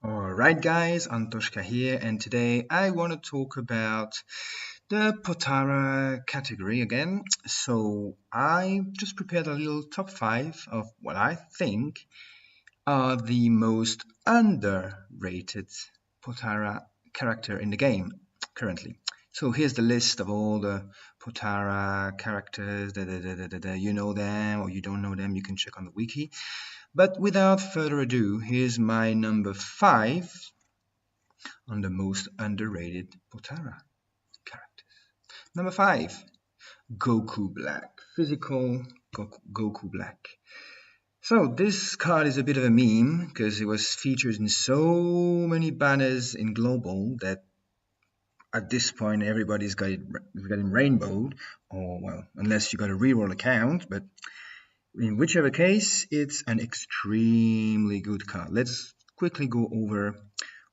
Alright guys, Antoshka here, and today I want to talk about the Potara category again. So I just prepared a little top 5 of what I think are the most underrated Potara character in the game currently. So here's the list of all the Potara characters, you know them or you don't know them, you can check on the wiki. But without further ado, here's my number 5 on the most underrated Potara characters. Number 5, Goku Black. Physical Goku Black. So this card is a bit of a meme because it was featured in so many banners in global that at this point everybody's got it rainbowed, or well, unless you got a reroll account, but in whichever case, it's an extremely good card. Let's quickly go over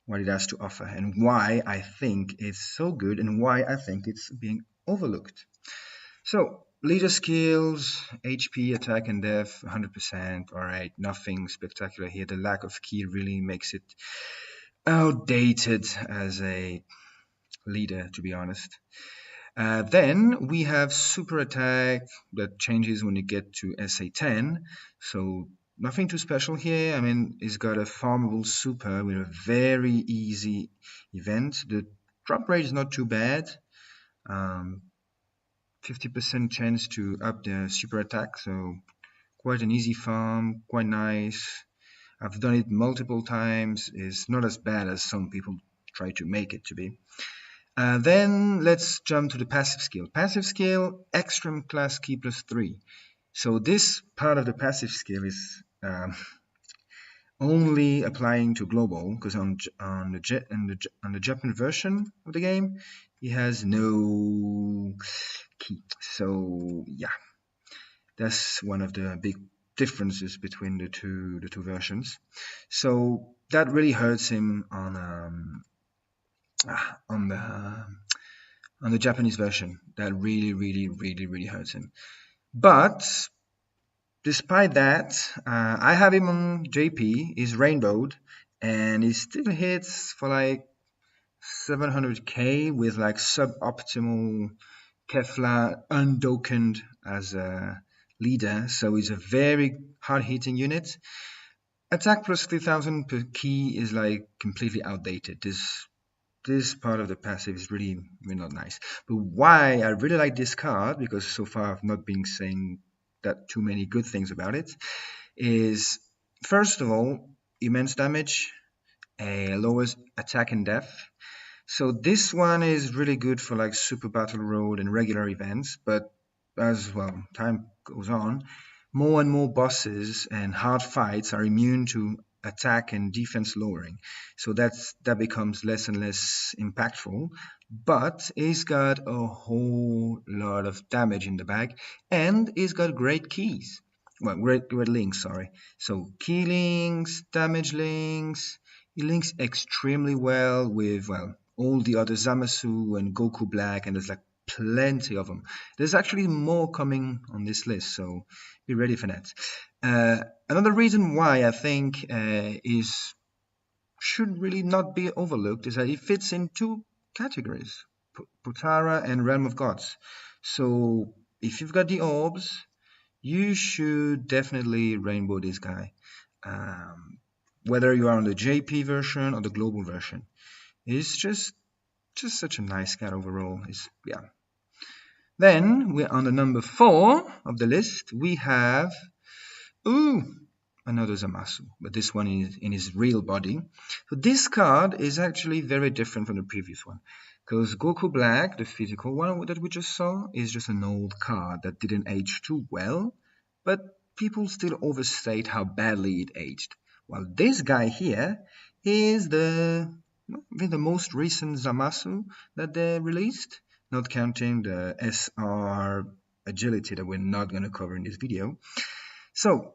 what it has to offer and why I think it's so good and why I think it's being overlooked. So, leader skills, HP, attack and def, 100%. Alright, nothing spectacular here. The lack of ki really makes it outdated as a leader, to be honest. Then we have super attack that changes when you get to SA10. So nothing too special here. I mean, it's got a farmable super with a very easy event. The drop rate is not too bad. 50% chance to up the super attack. So quite an easy farm, quite nice. I've done it multiple times. It's not as bad as some people try to make it to be. Then let's jump to the passive skill. Passive skill, extreme class ki +3. So this part of the passive skill is only applying to global, because on the Japan version of the game, it has no ki. So yeah, that's one of the big differences between the two versions. So that really hurts him on the Japanese version. That really hurts him. But despite that, I have him on JP. He's rainbowed, and he still hits for like 700k with like suboptimal Kefla undokened as a leader. So he's a very hard-hitting unit. Attack plus 3000 per key is like completely outdated. This part of the passive is really not nice. But why I really like this card, because so far I've not been saying that too many good things about it, is first of all, immense damage, a lowest attack and def. So this one is really good for like Super Battle Road and regular events, but as well time goes on, more and more bosses and hard fights are immune to attack and defense lowering. So that becomes less and less impactful, but he's got a whole lot of damage in the bag, and he's got great keys. Well, great links, sorry. So key links, damage links, he links extremely well with, well, all the other Zamasu and Goku Black, and there's like plenty of them. There's actually more coming on this list, so be ready for that. Another reason why I think is should really not be overlooked is that it fits in two categories, Potara and Realm of Gods. So if you've got the orbs, you should definitely rainbow this guy, whether you are on the JP version or the global version. It's just such a nice cat overall. Yeah. Then we're on the number 4 of the list. We have another Zamasu, but this one is in his real body. So this card is actually very different from the previous one, because Goku Black, the physical one that we just saw, is just an old card that didn't age too well, but people still overstate how badly it aged. While this guy here is the most recent Zamasu that they released, not counting the SR agility that we're not going to cover in this video. So,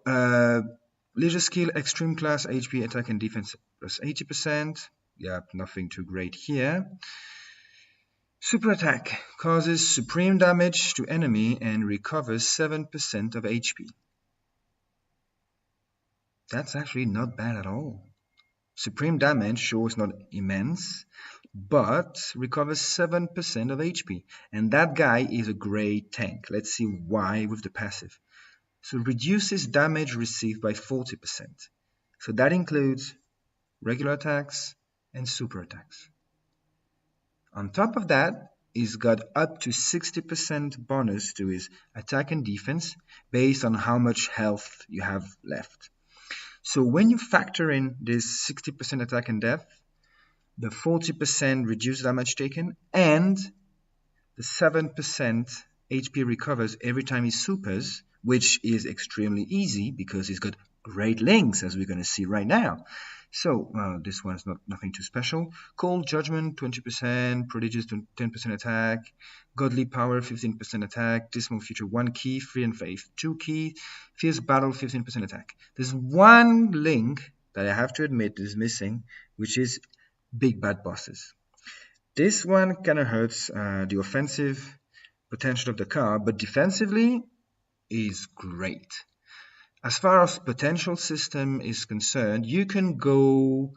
leisure skill, extreme class, HP, attack and defense plus 80%. Yeah, nothing too great here. Super attack causes supreme damage to enemy and recovers 7% of HP. That's actually not bad at all. Supreme damage, sure, is not immense, but recovers 7% of HP. And that guy is a great tank. Let's see why with the passive. So reduces damage received by 40%. So that includes regular attacks and super attacks. On top of that, he's got up to 60% bonus to his attack and defense based on how much health you have left. So when you factor in this 60% attack and death, the 40% reduced damage taken, and the 7% HP recovers every time he supers, which is extremely easy because he's got great links, as we're going to see right now. So, this one's nothing too special. Cold Judgment, 20%, Prodigious, 10% attack, Godly Power, 15% attack, Dismal Future, 1 key, Free and Faith, 2 key, Fierce Battle, 15% attack. There's one link that I have to admit is missing, which is Big Bad Bosses. This one kind of hurts the offensive potential of the card, but defensively is great. As far as potential system is concerned, you can go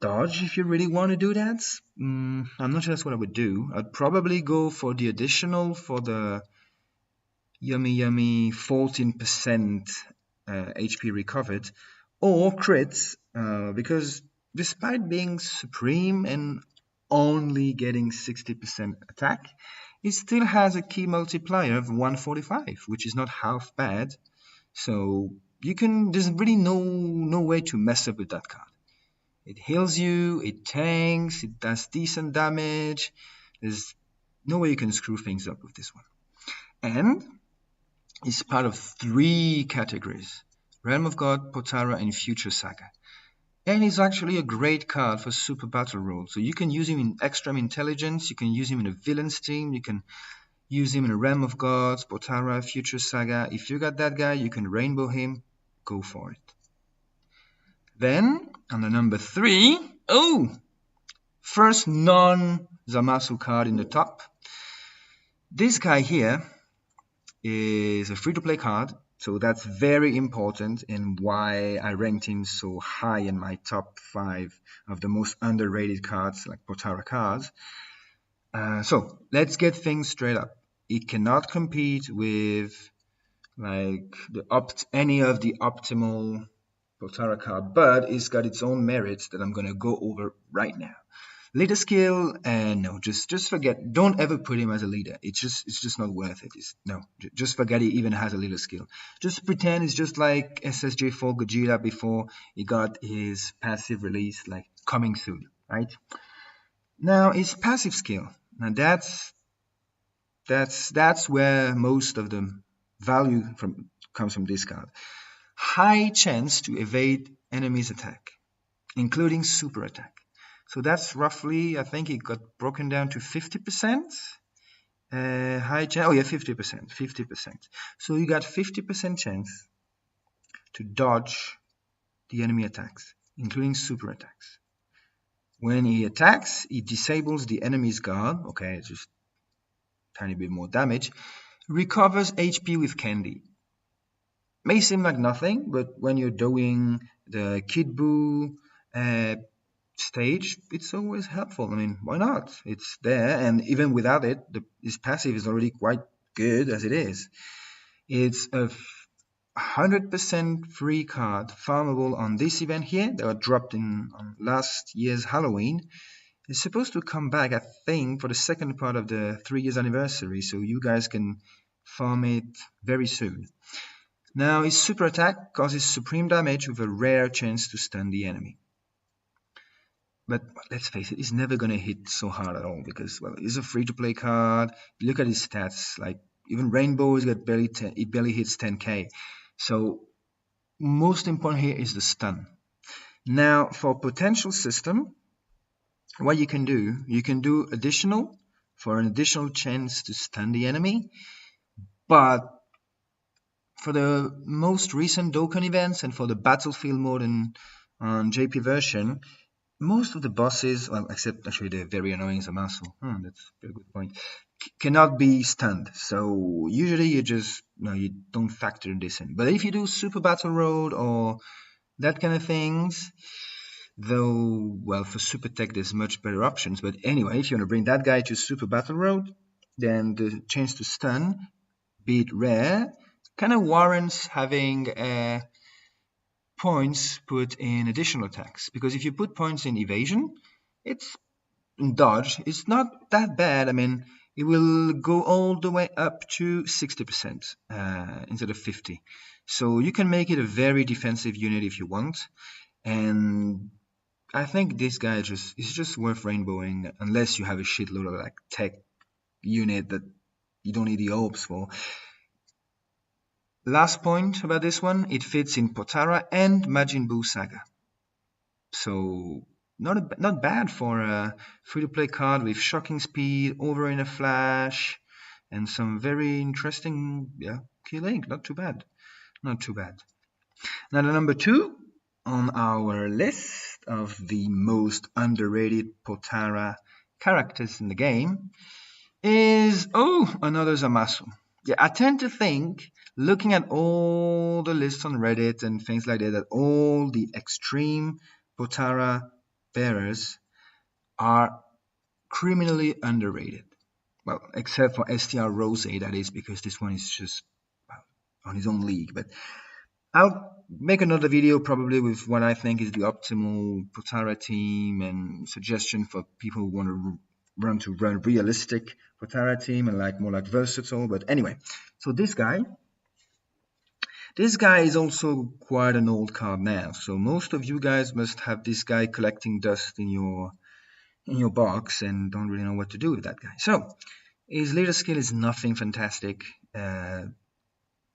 dodge if you really want to do that. I'm not sure that's what I would do. I'd probably go for the additional for the yummy 14% HP recovered, or crits, because despite being supreme and only getting 60% attack, it still has a key multiplier of 145, which is not half bad. So there's really no way to mess up with that card. It heals you, it tanks, it does decent damage. There's no way you can screw things up with this one. And it's part of 3 categories: Realm of God, Potara, and Future Saga. And he's actually a great card for Super Battle Roll. So you can use him in Extreme Intelligence, you can use him in a Villains team, you can use him in a Realm of Gods, Potara, Future Saga. If you got that guy, you can rainbow him. Go for it. Then, on the number 3, first non-Zamasu card in the top. This guy here is a free-to-play card, so that's very important and why I ranked him so high in my top 5 of the most underrated cards, like Potara cards. So, let's get things straight up. It cannot compete with like any of the optimal Potara card, but it's got its own merits that I'm going to go over right now. Leader skill, no, just forget. Don't ever put him as a leader. It's just not worth it. Just forget he even has a leader skill. Just pretend it's just like SSJ4 Gogeta before he got his passive release, like coming soon, right? Now his passive skill. Now that's where most of the value comes from this card. High chance to evade enemy's attack, including super attack. So that's roughly, I think it got broken down to 50%. High chance, 50%. So you got 50% chance to dodge the enemy attacks, including super attacks. When he attacks, he disables the enemy's guard. Okay, it's just a tiny bit more damage. Recovers HP with candy. May seem like nothing, but when you're doing the Kid Buu stage, it's always helpful. I mean, why not? It's there, and even without it, his passive is already quite good as it is. It's a 100% free card, farmable on this event here that was dropped on last year's Halloween. It's supposed to come back, I think, for the second part of the 3 years anniversary, so you guys can farm it very soon. Now, his super attack causes supreme damage with a rare chance to stun the enemy. But let's face it, he's never going to hit so hard at all because, well, he's a free-to-play card. Look at his stats. Like, even Rainbow, it barely hits 10k. So, most important here is the stun. Now, for potential system, what you can do additional for an additional chance to stun the enemy. But for the most recent Dokkan events and for the battlefield mode on JP version, most of the bosses, well, except actually the very annoying Zamasu, that's a very good point, cannot be stunned. So usually you don't factor this in. But if you do Super Battle Road or that kind of things, Though, well, for Super Tech there's much better options. But anyway, if you want to bring that guy to Super Battle Road, then the chance to stun, be it rare, kind of warrants having points put in additional attacks. Because if you put points in evasion, it's in dodge, it's not that bad. I mean, it will go all the way up to 60% instead of 50. So you can make it a very defensive unit if you want. And I think this guy is just worth rainbowing unless you have a shitload of like tech unit that you don't need the orbs for. Last point about this one, it fits in Potara and Majin Buu Saga. So not bad for a free-to-play card with shocking speed, over in a flash, and some very interesting key link. Not too bad. Not too bad. Now the number 2 on our list of the most underrated Potara characters in the game is another Zamasu. Yeah, I tend to think, looking at all the lists on Reddit and things like that all the extreme Potara bearers are criminally underrated. Well, except for STR Rose, that is, because this one is just on his own league. But I'll make another video probably with what I think is the optimal Potara team and suggestion for people who want to run realistic Potara team and like more like versatile. But anyway, so this guy is also quite an old card now. So most of you guys must have this guy collecting dust in your box and don't really know what to do with that guy. So his leader skill is nothing fantastic.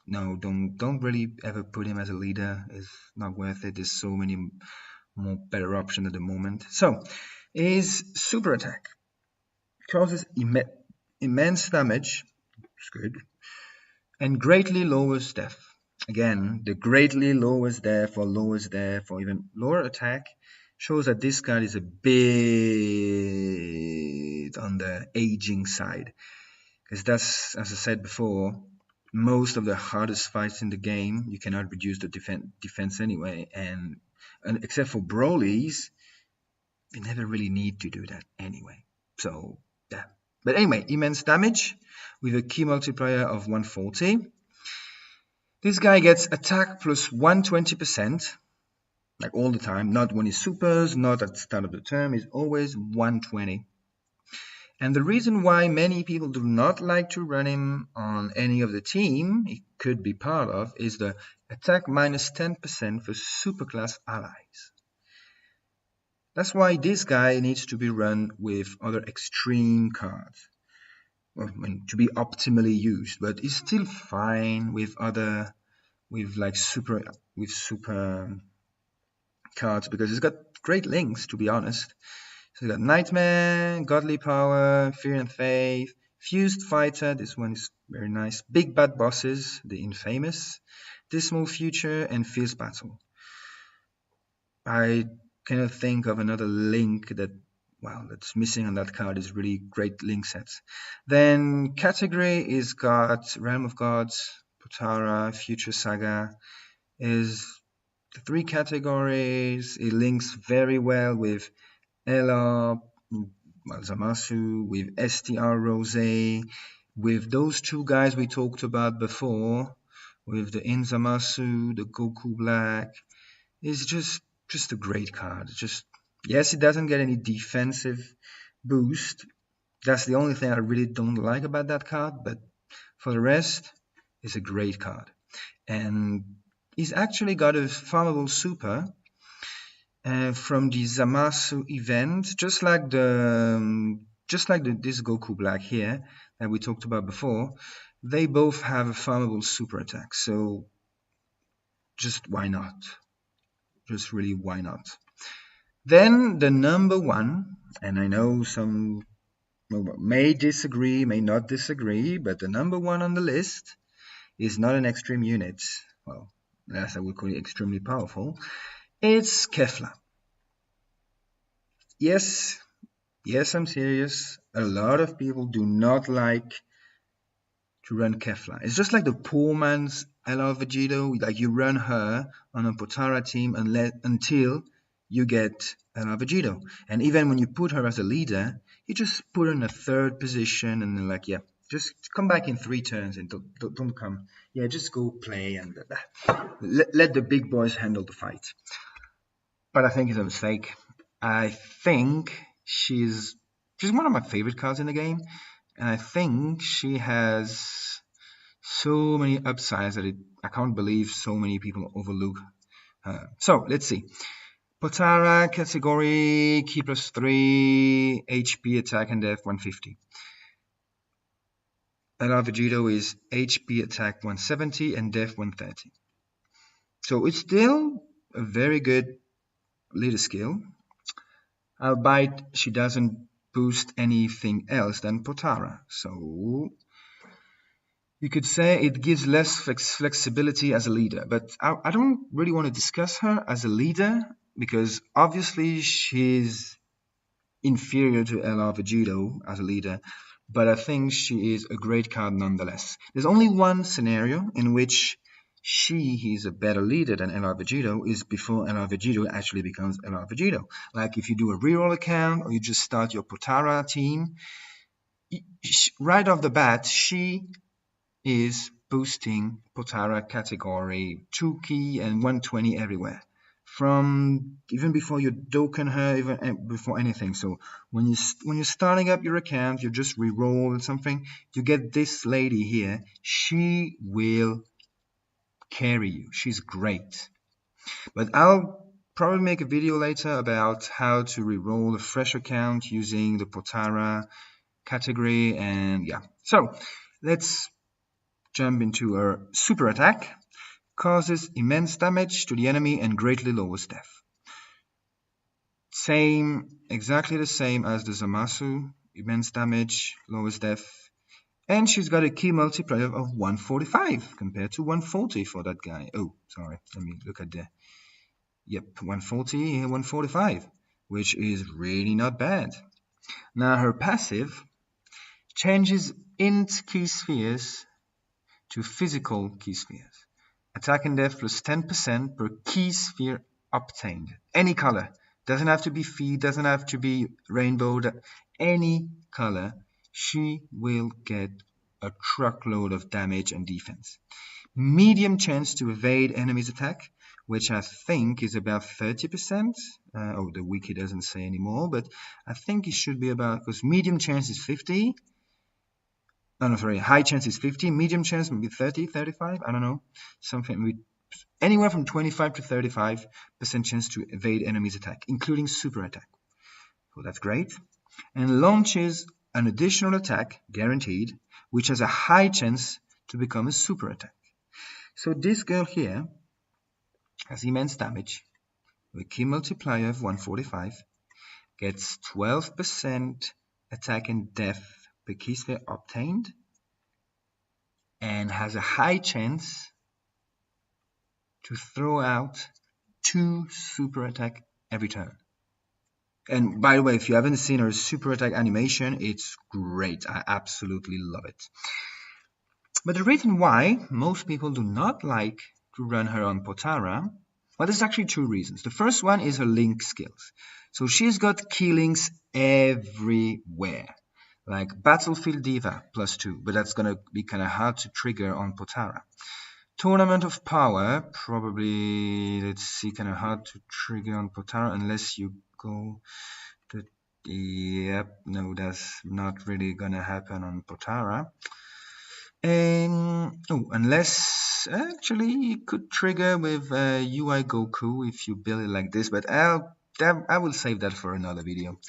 No, don't really ever put him as a leader. It's not worth it. There's so many more better options at the moment. So his super attack causes immense damage. It's good. And greatly lowers death. Again, the greatly lowers death or lowers death or even lower attack shows that this card is a bit on the aging side. Because that's, as I said before, most of the hardest fights in the game, you cannot reduce the defense anyway. And except for Broly's, you never really need to do that anyway. So, yeah. But anyway, immense damage with a key multiplier of 140. This guy gets attack plus 120%, like all the time. Not when he supers, not at the start of the term. He's always 120. And the reason why many people do not like to run him on any of the team he could be part of is the attack minus 10% for superclass allies. That's why this guy needs to be run with other extreme cards. Well, I mean, to be optimally used, but he's still fine with super cards because he's got great links, to be honest. So we got Nightmare, Godly Power, Fear and Faith, Fused Fighter, this one is very nice, Big Bad Bosses, the infamous, Dismal Future, and Fierce Battle. I cannot think of another link that's missing on that card. Is really great link sets. Then category is got Realm of Gods, Potara, Future Saga, is the 3 categories. It links very well with Ella, Zamasu, with STR Rose, with those 2 guys we talked about before, with the Inzamasu, the Goku Black. It's just a great card. Yes, it doesn't get any defensive boost. That's the only thing I really don't like about that card, but for the rest, it's a great card. And he's actually got a farmable super from the Zamasu event, just like this Goku Black here that we talked about before. They both have a farmable super attack, so just why not? Just really why not? Then the number 1, and I know some may disagree, may not disagree, but the number 1 on the list is not an extreme unit. Well, as I would call it, extremely powerful. It's Kefla. Yes, I'm serious. A lot of people do not like to run Kefla. It's just like the poor man's Ella Vegito. Like you run her on a Potara team until you get Vegito. And even when you put her as a leader, you just put her in a third position and then like, yeah, just come back in 3 turns and don't come. Yeah, just go play and let the big boys handle the fight. But I think it's a mistake. I think she's one of my favorite cards in the game, and I think she has so many upsides that I can't believe so many people overlook her. So let's see. Potara category, key plus 3, HP, attack and def 150. LR Vegito is HP, attack 170 and def 130. So it's still a very good leader skill, albeit she doesn't boost anything else than Potara. So you could say it gives less flexibility as a leader, but I don't really want to discuss her as a leader because obviously she's inferior to LR Vegito as a leader, but I think she is a great card nonetheless. There's only one scenario in which she is a better leader than LR Vegito is before LR Vegito actually becomes LR Vegito. Like if you do a reroll account or you just start your Potara team, right off the bat, she is boosting Potara category 2 key and 120 everywhere. From even before you Doken her, even before anything. So when you're starting up your account, you just re-roll something, you get this lady here. She will carry you. She's great. But I'll probably make a video later about how to re-roll a fresh account using the Potara category. And yeah, so let's jump into her super attack. Causes immense damage to the enemy and greatly lowers death. Exactly the same as the Zamasu. Immense damage, lowers death. And she's got a key multiplier of 145 compared to 140 for that guy. Oh, sorry. Let me look at the... Yep, 140 and 145, which is really not bad. Now her passive changes int key spheres to physical key spheres. Attack and def plus 10% per key sphere obtained. Any color. Doesn't have to be feed, doesn't have to be rainbow. Any color. She will get a truckload of damage and defense. Medium chance to evade enemy's attack, which I think is about 30%. Oh, the wiki doesn't say anymore, but I think it should be about, because medium chance is 50. Oh, no, sorry, high chance is 50, medium chance maybe 30, 35, I don't know. Something with anywhere from 25 to 35% chance to evade enemy's attack, including super attack. So that's great. And launches an additional attack, guaranteed, which has a high chance to become a super attack. So this girl here has immense damage, with a key multiplier of 145, gets 12% attack and def per key sphere obtained, and has a high chance to throw out 2 super attack every turn. And by the way, if you haven't seen her super attack animation, it's great. I absolutely love it. But the reason why most people do not like to run her on Potara, well, there's actually 2 reasons. The first one is her link skills. So she's got key links everywhere. Like Battlefield Diva +2, but that's going to be kind of hard to trigger on Potara. Tournament of Power, probably, let's see, kind of hard to trigger on Potara unless you go to, yep, no, that's not really going to happen on Potara. And, oh, unless, actually, you could trigger with UI Goku if you build it like this, but I will save that for another video.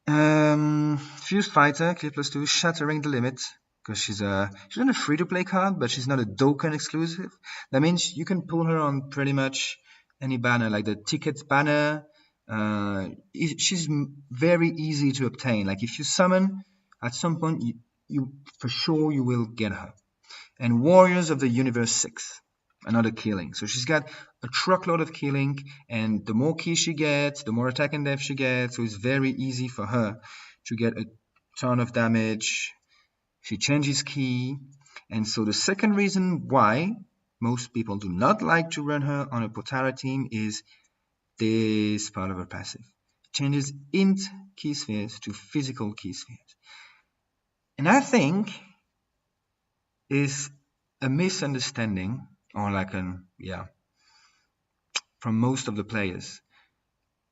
Fused Fighter, Clear +2, Shattering the Limit, because she's not a free-to-play card, but she's not a Dokkan exclusive. That means you can pull her on pretty much any banner, like the Tickets banner. She's very easy to obtain. Like if you summon, at some point, you for sure you will get her. And Warriors of the Universe 6, another killing. So she's got a truckload of killing, and the more keys she gets, the more attack and def she gets. So it's very easy for her to get a ton of damage. She changes key. And so the second reason why most people do not like to run her on a Potara team is this part of her passive. It changes int key spheres to physical key spheres. And I think is a misunderstanding, or like from most of the players.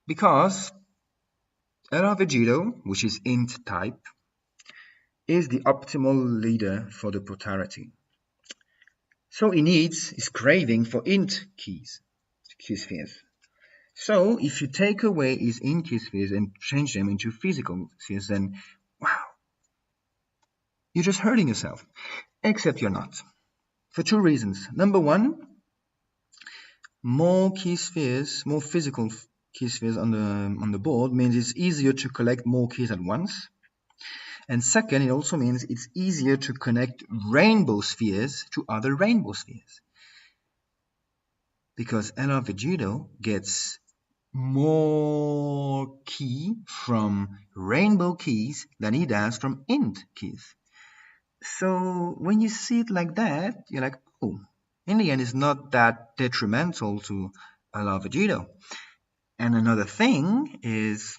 Because LR Vegito, which is int type, is the optimal leader for the Potara team. So is craving for int key spheres. So if you take away his int key spheres and change them into physical spheres, then wow, you're just hurting yourself. Except you're not. For two reasons. Number one, more key spheres, more physical key spheres on the board means it's easier to collect more keys at once. And second, it also means it's easier to connect rainbow spheres to other rainbow spheres. Because LR Vegito gets more key from rainbow keys than he does from int keys. So when you see it like that, you're like, oh, in the end, it's not that detrimental to LR Vegito. And another thing is,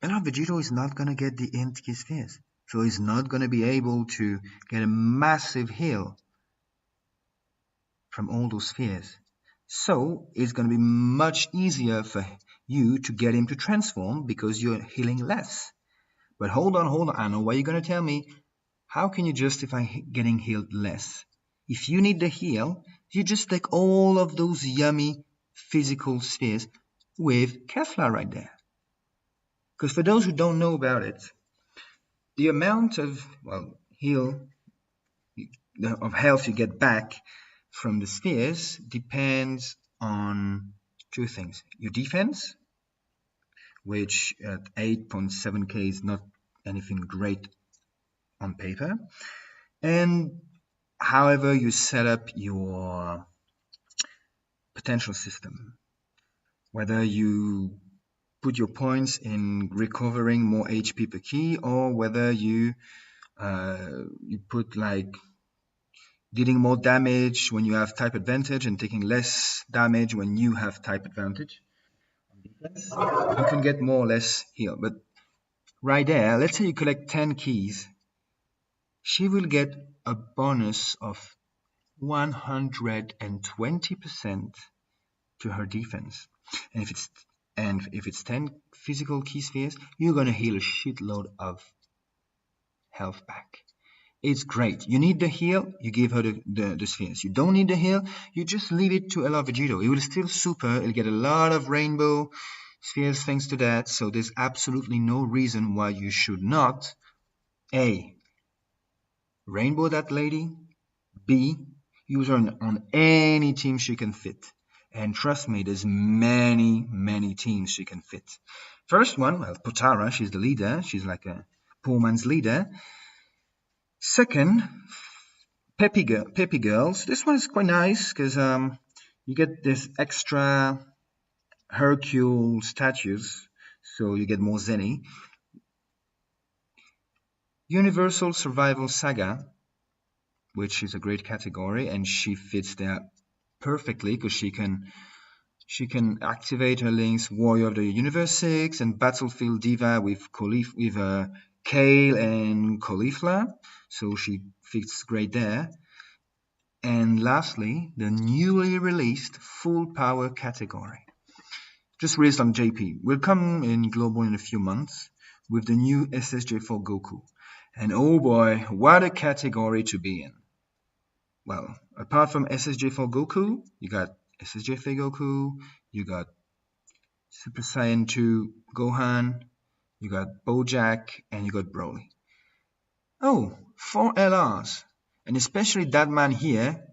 LR Vegito is not going to get the int key spheres. So he's not going to be able to get a massive heal from all those spheres. So it's going to be much easier for you to get him to transform because you're healing less. But hold on, I know what you're going to tell me. How can you justify getting healed less? If you need the heal, you just take all of those yummy physical spheres with Kefla right there. Because for those who don't know about it, the amount of health you get back from the spheres depends on two things. Your defense, which at 8.7k is not anything great on paper, and however you set up your potential system. Whether you put your points in recovering more HP per key, or whether you put like dealing more damage when you have type advantage and taking less damage when you have type advantage. You can get more or less heal. But right there, let's say you collect 10 keys, she will get a bonus of 120% to her defense. And if it's 10 physical key spheres, you're gonna heal a shitload of health back. It's great. You need the heal, you give her the spheres. You don't need the heal, you just leave it to LR Vegito. It will still super, it'll get a lot of rainbow spheres thanks to that, so there's absolutely no reason why you should not A, rainbow that lady, B, use her on any team she can fit. And trust me, there's many teams she can fit. First one, well, Potara, she's the leader. She's like a poor man's leader. Second, Peppy Girls. This one is quite nice because you get this extra Hercule statues, so you get more Zenny. Universal Survival Saga, which is a great category, and she fits there perfectly because she can activate her links Warrior of the Universe 6 and Battlefield Diva with Kale and Caulifla, so she fits great there. And lastly, the newly released Full Power category, just released on JP, will come in global in a few months with the new SSJ for Goku. And oh boy, what a category to be in. Well, apart from SSJ for Goku, you got SSJ for Goku, you got Super Saiyan 2 Gohan, you got Bojack, and you got Broly. Oh, 4 LRs. And especially that man here,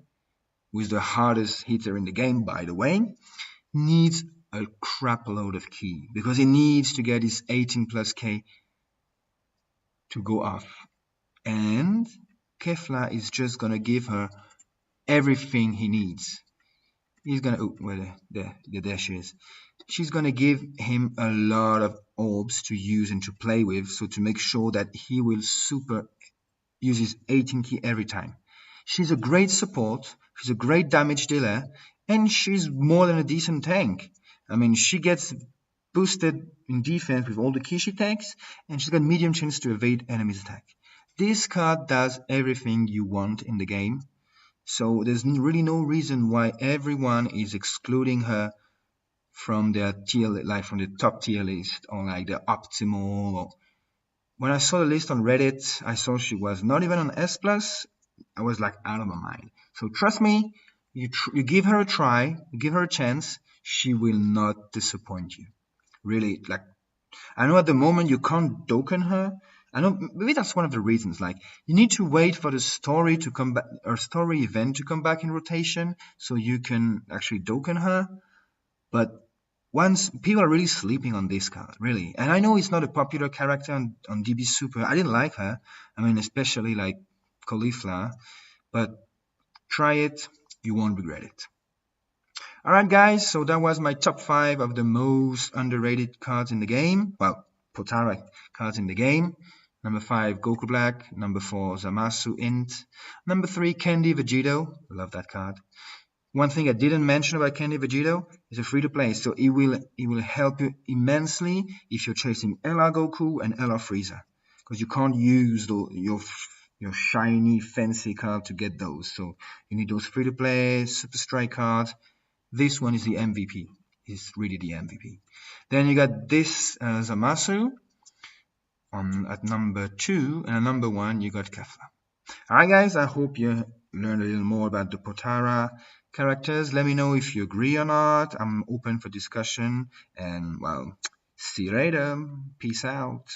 who is the hardest hitter in the game, by the way, needs a crap load of key because he needs to get his 18 plus K to go off. And Kefla is just gonna give her everything he needs. He's gonna there she is. She's gonna give him a lot of orbs to use and to play with, so to make sure that he will super use his 18 key every time. She's a great support, she's a great damage dealer, and she's more than a decent tank. I mean, she gets boosted in defense with all the key she takes, and she's got medium chance to evade enemies' attack. This card does everything you want in the game, so there's really no reason why everyone is excluding her from their tier, like from the top tier list, or like the optimal. Or when I saw the list on Reddit, I saw she was not even on S plus. I was like out of my mind. So trust me, you give her a try, you give her a chance, she will not disappoint you. Really, like, I know at the moment you can't Doken her. I know maybe that's one of the reasons. Like, you need to wait for the story to come back, or story event to come back in rotation, so you can actually Doken her. But once people are really sleeping on this card, really, and I know it's not a popular character on DB Super. I didn't like her. I mean, especially like Caulifla, but try it, you won't regret it. Alright guys, so that was my top 5 of the most underrated cards in the game. Well, Potara cards in the game. Number 5, Goku Black. Number 4, Zamasu Int. Number 3, Candy Vegito. Love that card. One thing I didn't mention about Candy Vegito is a free-to-play, so it will help you immensely if you're chasing LR Goku and LR Frieza, because you can't use your shiny fancy card to get those. So you need those free-to-play Super Strike cards. This one is the MVP. It's really the MVP. Then you got this Zamasu at number 2, and at number 1 you got Kefla. Alright guys, I hope you learned a little more about the Potara characters. Let me know if you agree or not. I'm open for discussion, and well, see you later. Peace out.